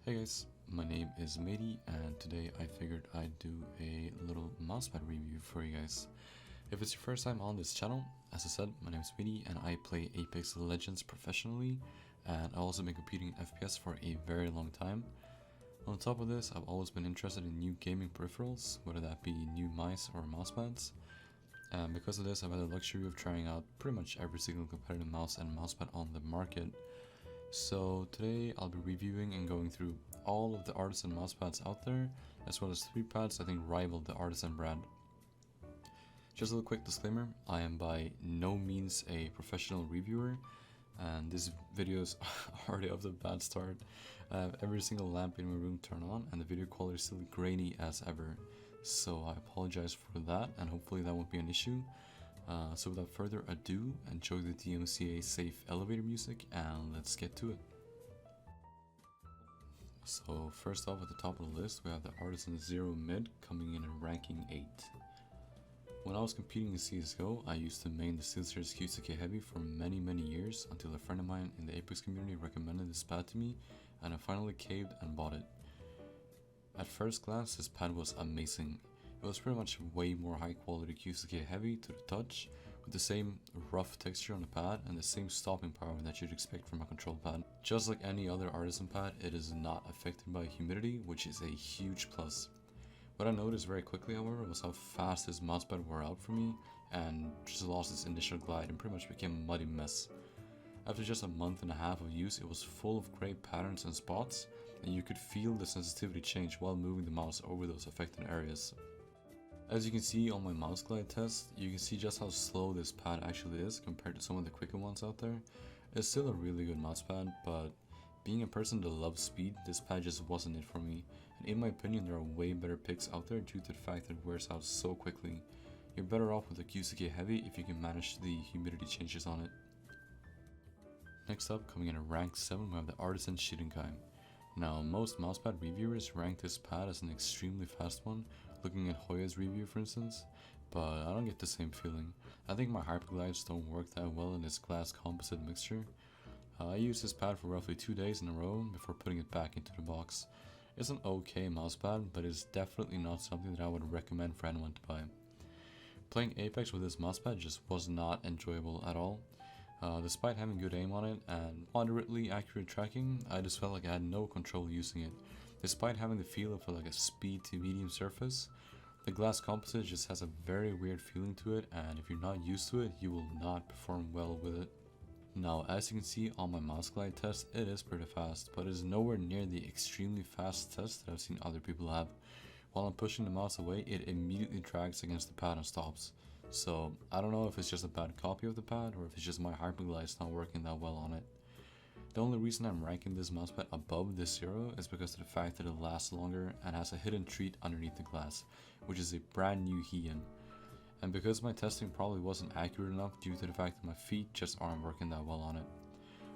Hey guys, my name is Mady and today I figured I'd do a little mousepad review for you guys. If it's your first time on this channel, as I said, my name is Mady and I play Apex Legends professionally, and I've also been competing in FPS for a very long time. On top of this, I've always been interested in new gaming peripherals, whether that be new mice or mousepads. And because of this, I've had the luxury of trying out pretty much every single competitive mouse and mousepad on the market. So today I'll be reviewing and going through all of the Artisan mousepads out there, as well as 3 pads I think rival the Artisan brand. Just a little quick disclaimer, I am by no means a professional reviewer, and this video is already off to a bad start. I have every single lamp in my room turned on and the video quality is still grainy as ever, so I apologize for that and hopefully that won't be an issue. So without further ado, enjoy the DMCA safe elevator music and let's get to it. So first off, at the top of the list we have the Artisan Zero Mid coming in at ranking 8. When I was competing in CSGO, I used to main the SteelSeries Q2K Heavy for many years until a friend of mine in the Apex community recommended this pad to me and I finally caved and bought it. At first glance, this pad was amazing. It was pretty much way more high quality Q2K Heavy to the touch, with the same rough texture on the pad and the same stopping power that you'd expect from a control pad. Just like any other Artisan pad, it is not affected by humidity, which is a huge plus. What I noticed very quickly, however, was how fast this mousepad wore out for me and just lost its initial glide and pretty much became a muddy mess. After just a month and a half of use, it was full of gray patterns and spots, and you could feel the sensitivity change while moving the mouse over those affected areas. As you can see on my mouse glide test, you can see just how slow this pad actually is compared to some of the quicker ones out there. It's still a really good mousepad, but being a person that loves speed, this pad just wasn't it for me. And in my opinion, there are way better picks out there due to the fact that it wears out so quickly. You're better off with a Q2K Heavy if you can manage the humidity changes on it. Next up, coming in at rank 7, we have the Artisan Shirinkai. Now, most mousepad reviewers rank this pad as an extremely fast one, looking at Hoya's review for instance, but I don't get the same feeling. I think my hyperglides don't work that well in this glass composite mixture. I used this pad for roughly 2 days in a row before putting it back into the box. It's an okay mousepad, but it's definitely not something that I would recommend for anyone to buy. Playing Apex with this mousepad just was not enjoyable at all. Despite having good aim on it and moderately accurate tracking, I just felt like I had no control using it. Despite having the feel of like a speed to medium surface, the glass composite just has a very weird feeling to it, and if you're not used to it, you will not perform well with it. Now, as you can see on my mouse glide test, it is pretty fast, but it is nowhere near the extremely fast test that I've seen other people have. While I'm pushing the mouse away, it immediately drags against the pad and stops. So I don't know if it's just a bad copy of the pad or if it's just my hyperglide's not working that well on it. The only reason I'm ranking this mousepad above this Zero is because of the fact that it lasts longer and has a hidden treat underneath the glass, which is a brand new Heian. And because my testing probably wasn't accurate enough due to the fact that my feet just aren't working that well on it.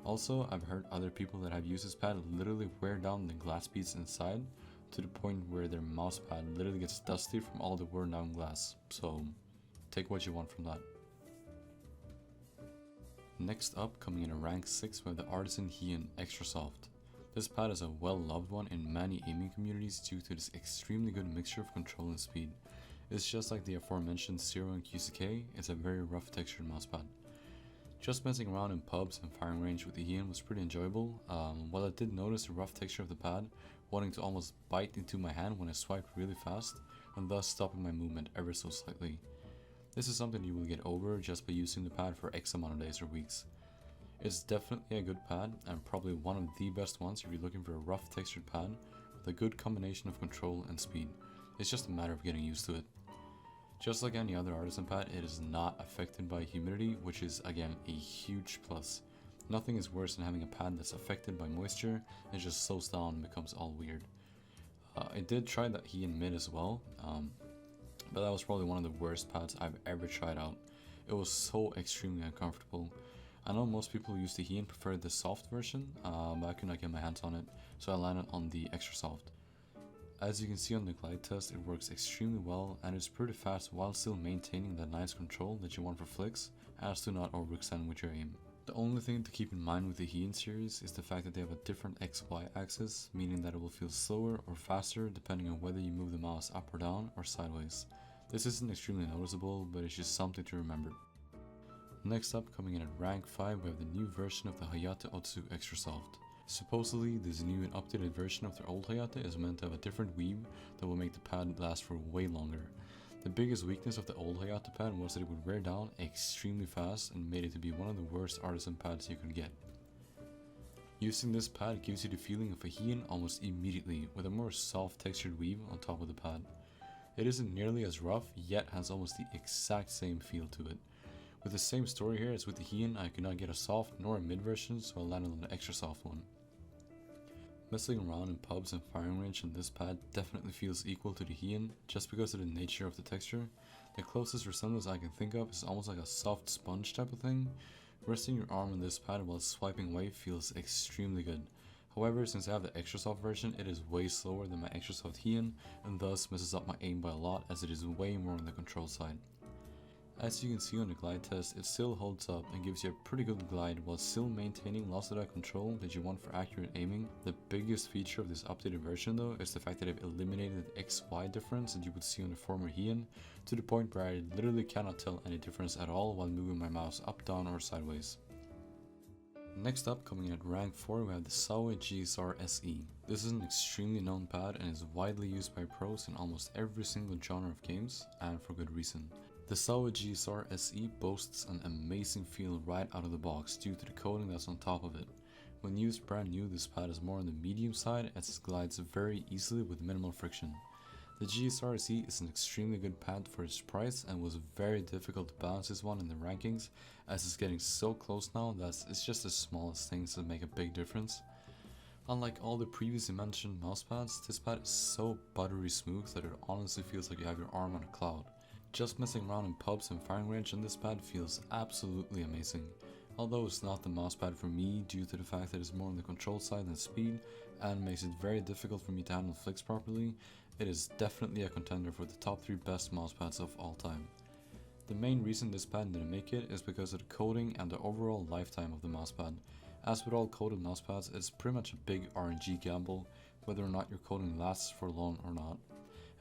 Also, I've heard other people that have used this pad literally wear down the glass beads inside to the point where their mousepad literally gets dusty from all the worn down glass, so take what you want from that. Next up, coming in at rank 6, we have the Artisan Heian Extra Soft. This pad is a well loved one in many aiming communities due to this extremely good mixture of control and speed. It's just like the aforementioned Zero and Q2K, it's a very rough textured mousepad. Just messing around in pubs and firing range with the Heian was pretty enjoyable, while I did notice the rough texture of the pad, wanting to almost bite into my hand when I swiped really fast, and thus stopping my movement ever so slightly. This is something you will get over just by using the pad for X amount of days or weeks. It's definitely a good pad and probably one of the best ones if you're looking for a rough textured pad with a good combination of control and speed. It's just a matter of getting used to it. Just like any other Artisan pad, it is not affected by humidity, which is again a huge plus. Nothing is worse than having a pad that's affected by moisture and just slows down and becomes all weird. I did try that Heian Mid as well, but that was probably one of the worst pads I've ever tried out. It was so extremely uncomfortable. I know most people who use the Heian prefer the soft version, but I could not get my hands on it, so I landed on the extra soft. As you can see on the glide test, it works extremely well and is pretty fast while still maintaining that nice control that you want for flicks, as to not overextend with your aim. The only thing to keep in mind with the Heian series is the fact that they have a different XY axis, meaning that it will feel slower or faster depending on whether you move the mouse up or down or sideways. This isn't extremely noticeable, but it's just something to remember. Next up, coming in at rank 5, we have the new version of the Hayate Otsu Extra Soft. Supposedly, this new and updated version of their old Hayate is meant to have a different weave that will make the pad last for way longer. The biggest weakness of the old Hayatopan was that it would wear down extremely fast and made it to be one of the worst artisan pads you could get. Using this pad gives you the feeling of a Heian almost immediately, with a more soft textured weave on top of the pad. It isn't nearly as rough, yet has almost the exact same feel to it. With the same story here as with the Heian, I could not get a soft nor a mid version, so I landed on the extra soft one. Messing around in pubs and firing range on this pad definitely feels equal to the Heian, just because of the nature of the texture. The closest resemblance I can think of is almost like a soft sponge type of thing. Resting your arm on this pad while swiping away feels extremely good. However, since I have the extra soft version, it is way slower than my extra soft Heian, and thus messes up my aim by a lot, as it is way more on the control side. As you can see on the glide test, it still holds up and gives you a pretty good glide while still maintaining lots of that control that you want for accurate aiming. The biggest feature of this updated version though is the fact that I've eliminated the XY difference that you would see on the former Heian, to the point where I literally cannot tell any difference at all while moving my mouse up, down or sideways. Next up, coming in at rank 4, we have the Sawe GSR SE. This is an extremely known pad and is widely used by pros in almost every single genre of games, and for good reason. The Sawe GSR SE boasts an amazing feel right out of the box due to the coating that's on top of it. When used brand new, this pad is more on the medium side as it glides very easily with minimal friction. The GSR SE is an extremely good pad for its price and was very difficult to balance this one in the rankings, as it's getting so close now that it's just the smallest things that make a big difference. Unlike all the previously mentioned mousepads, this pad is so buttery smooth that it honestly feels like you have your arm on a cloud. Just messing around in pubs and firing range on this pad feels absolutely amazing. Although it's not the mousepad for me due to the fact that it's more on the control side than speed and makes it very difficult for me to handle flicks properly, it is definitely a contender for the top 3 best mousepads of all time. The main reason this pad didn't make it is because of the coating and the overall lifetime of the mousepad. As with all coated mousepads, it's pretty much a big RNG gamble whether or not your coating lasts for long or not.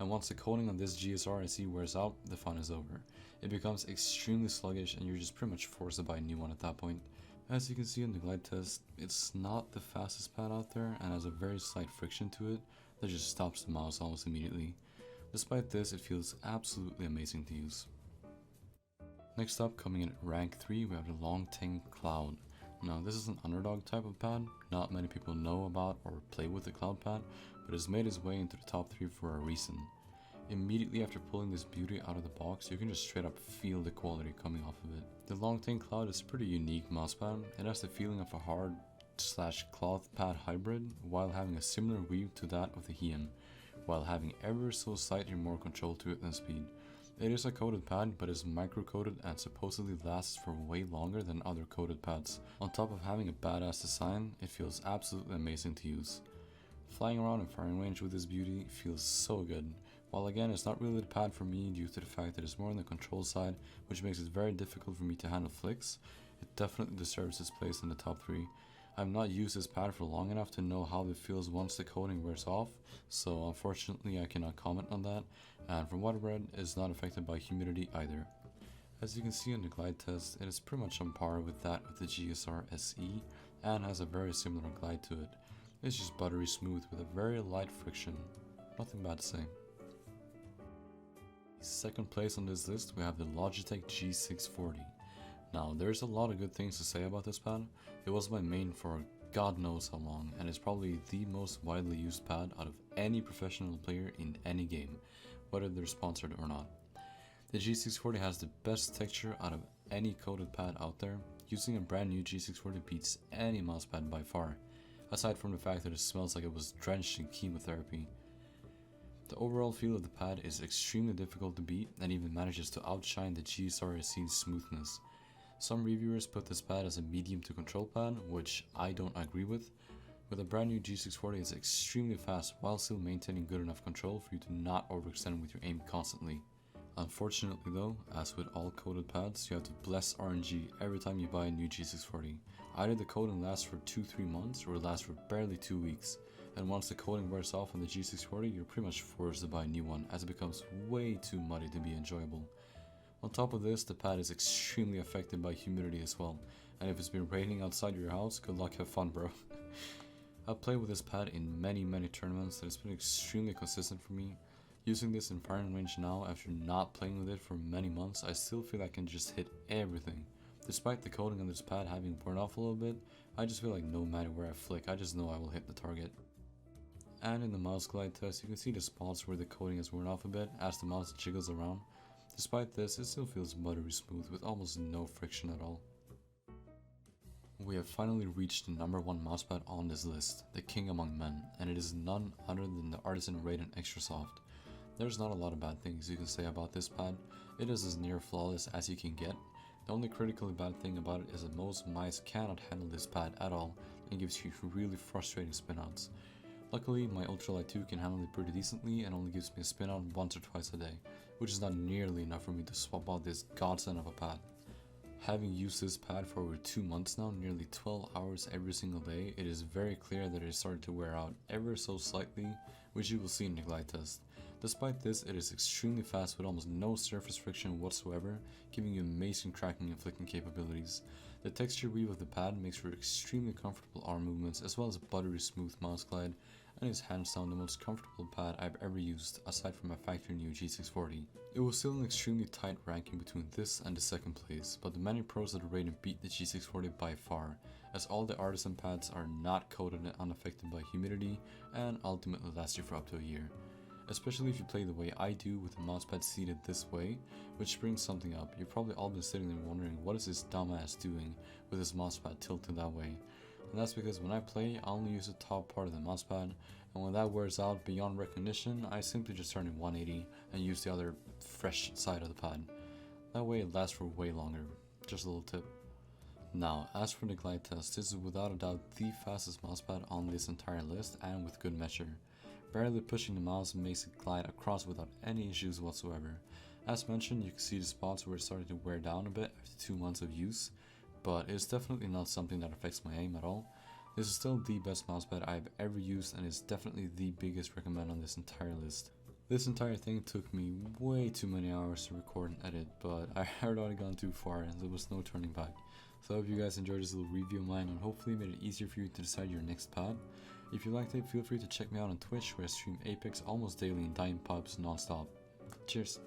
And once the coating on this GSR SE wears out, the fun is over. It becomes extremely sluggish and you're just pretty much forced to buy a new one at that point. As you can see in the glide test, it's not the fastest pad out there and has a very slight friction to it that just stops the mouse almost immediately. Despite this, it feels absolutely amazing to use. Next up, coming in at rank 3, we have the Longtang Cloud. Now this is an underdog type of pad, not many people know about or play with the Cloud pad, but it's made its way into the top 3 for a reason. Immediately after pulling this beauty out of the box, you can just straight up feel the quality coming off of it. The Longtang Cloud is a pretty unique mousepad. It has the feeling of a hard / cloth pad hybrid while having a similar weave to that of the Heian, while having ever so slightly more control to it than speed. It is a coated pad, but is micro-coated and supposedly lasts for way longer than other coated pads. On top of having a badass design, it feels absolutely amazing to use. Flying around in firing range with this beauty feels so good, while again it's not really the pad for me due to the fact that it's more on the control side, which makes it very difficult for me to handle flicks. It definitely deserves its place in the top 3. I've not used this pad for long enough to know how it feels once the coating wears off, so unfortunately I cannot comment on that, and from what I read, it's not affected by humidity either. As you can see on the glide test, it is pretty much on par with that of the GSR SE, and has a very similar glide to it. It's just buttery smooth with a very light friction. Nothing bad to say. Second place on this list, we have the Logitech G640. Now, there's a lot of good things to say about this pad. It was my main for God knows how long, and it's probably the most widely used pad out of any professional player in any game, whether they're sponsored or not. The G640 has the best texture out of any coated pad out there. Using a brand new G640 beats any mousepad by far, aside from the fact that it smells like it was drenched in chemotherapy. The overall feel of the pad is extremely difficult to beat and even manages to outshine the GSR SE's smoothness. Some reviewers put this pad as a medium to control pad, which I don't agree with. With a brand new G640, it's extremely fast while still maintaining good enough control for you to not overextend with your aim constantly. Unfortunately though, as with all coated pads, you have to bless RNG every time you buy a new G640. Either the coating lasts for 2-3 months or it lasts for barely 2 weeks, and once the coating wears off on the G640, you're pretty much forced to buy a new one as it becomes way too muddy to be enjoyable. On top of this, the pad is extremely affected by humidity as well, and if it's been raining outside your house, good luck, have fun bro. I've played with this pad in many tournaments and it's been extremely consistent for me. Using this in firing range now after not playing with it for many months, I still feel I can just hit everything. Despite the coating on this pad having worn off a little bit, I just feel like no matter where I flick, I just know I will hit the target. And in the mouse glide test, you can see the spots where the coating has worn off a bit as the mouse jiggles around. Despite this, it still feels buttery smooth with almost no friction at all. We have finally reached the number 1 mousepad on this list, the king among men, and it is none other than the Artisan Raiden Extra Soft. There's not a lot of bad things you can say about this pad. It is as near flawless as you can get. The only critically bad thing about it is that most mice cannot handle this pad at all and gives you really frustrating spinouts. Luckily, my Ultralight 2 can handle it pretty decently and only gives me a spinout once or twice a day, which is not nearly enough for me to swap out this godsend of a pad. Having used this pad for over 2 months now, nearly 12 hours every single day, it is very clear that it is starting to wear out ever so slightly, which you will see in the glide test. Despite this, it is extremely fast with almost no surface friction whatsoever, giving you amazing tracking and flicking capabilities. The texture weave of the pad makes for extremely comfortable arm movements as well as a buttery smooth mouse glide, and is hands down the most comfortable pad I've ever used aside from my factory new G640. It was still an extremely tight ranking between this and the second place, but the many pros of the Raiden beat the G640 by far, as all the Artisan pads are not coated and unaffected by humidity and ultimately last you for up to a year. Especially if you play the way I do with the mousepad seated this way, which brings something up. You've probably all been sitting there wondering what is this dumbass doing with his mousepad tilted that way. And that's because when I play, I only use the top part of the mousepad, and when that wears out beyond recognition, I simply just turn it 180 and use the other fresh side of the pad. That way it lasts for way longer. Just a little tip. Now, as for the glide test, this is without a doubt the fastest mousepad on this entire list and with good measure. Barely pushing the mouse makes it glide across without any issues whatsoever. As mentioned, you can see the spots where it started to wear down a bit after 2 months of use, but it's definitely not something that affects my aim at all. This is still the best mousepad I've ever used and is definitely the biggest recommend on this entire list. This entire thing took me way too many hours to record and edit, but I had already gone too far and there was no turning back. So I hope you guys enjoyed this little review of mine and hopefully made it easier for you to decide your next pad. If you liked it, feel free to check me out on Twitch where I stream Apex almost daily in dying pubs non-stop. Cheers!